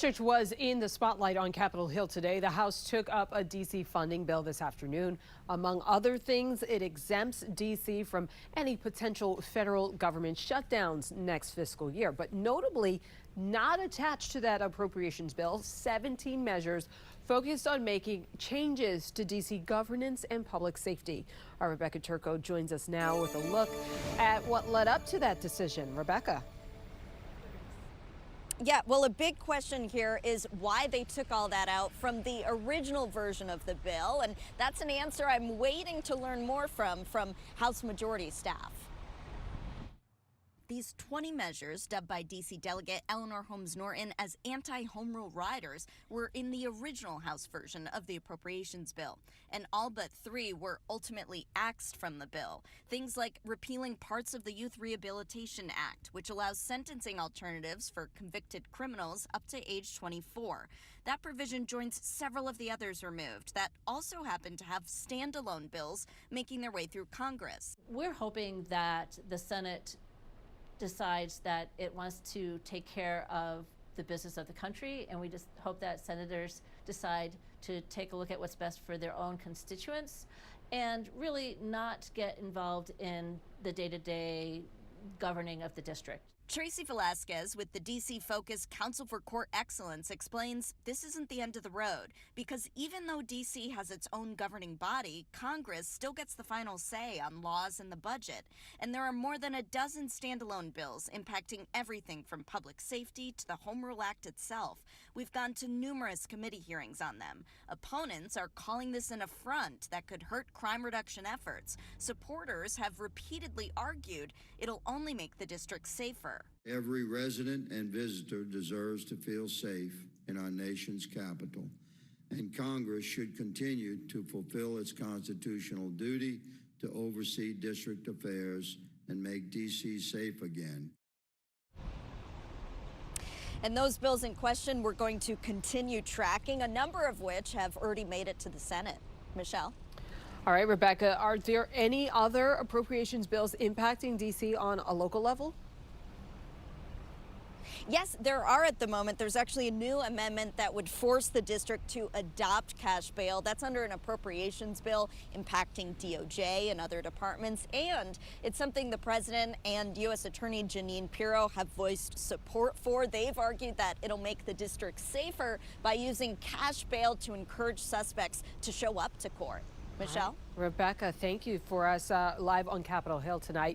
Church was in the spotlight on Capitol Hill today. The House took up a D.C. funding bill this afternoon. Among other things, it exempts D.C. from any potential federal government shutdowns next fiscal year. But notably, not attached to that appropriations bill, 17 measures focused on making changes to D.C. governance and public safety. Our Rebecca Turco joins us now with a look at what led up to that decision. Rebecca. Yeah, well, a big question here is why they took all that out from the original version of the bill. And that's an answer I'm waiting to learn more from House Majority staff. These 20 measures, dubbed by D.C. Delegate Eleanor Holmes Norton as anti-home rule riders, were in the original House version of the appropriations bill. And all but 3 were ultimately axed from the bill. Things like repealing parts of the Youth Rehabilitation Act, which allows sentencing alternatives for convicted criminals up to age 24. That provision joins several of the others removed that also happen to have standalone bills making their way through Congress. We're hoping that the Senate decides that it wants to take care of the business of the country, and we just hope that senators decide to take a look at what's best for their own constituents and really not get involved in the day-to-day governing of the district. Tracy Velasquez with the D.C.-focused Council for Court Excellence explains this isn't the end of the road, because even though D.C. has its own governing body, Congress still gets the final say on laws and the budget. And there are more than a dozen standalone bills impacting everything from public safety to the Home Rule Act itself. We've gone to numerous committee hearings on them. Opponents are calling this an affront that could hurt crime reduction efforts. Supporters have repeatedly argued it'll only make the district safer. Every resident and visitor deserves to feel safe in our nation's capital, and Congress should continue to fulfill its constitutional duty to oversee district affairs and make D.C. safe again. And those bills in question we're going to continue tracking, a number of which have already made it to the Senate. Michelle? All right, Rebecca, are there any other appropriations bills impacting D.C. on a local level? Yes, there are at the moment. There's actually a new amendment that would force the district to adopt cash bail. That's under an appropriations bill impacting DOJ and other departments. And it's something the president and U.S. Attorney Jeanine Pirro have voiced support for. They've argued that it'll make the district safer by using cash bail to encourage suspects to show up to court. Michelle? Rebecca, thank you for us live on Capitol Hill tonight.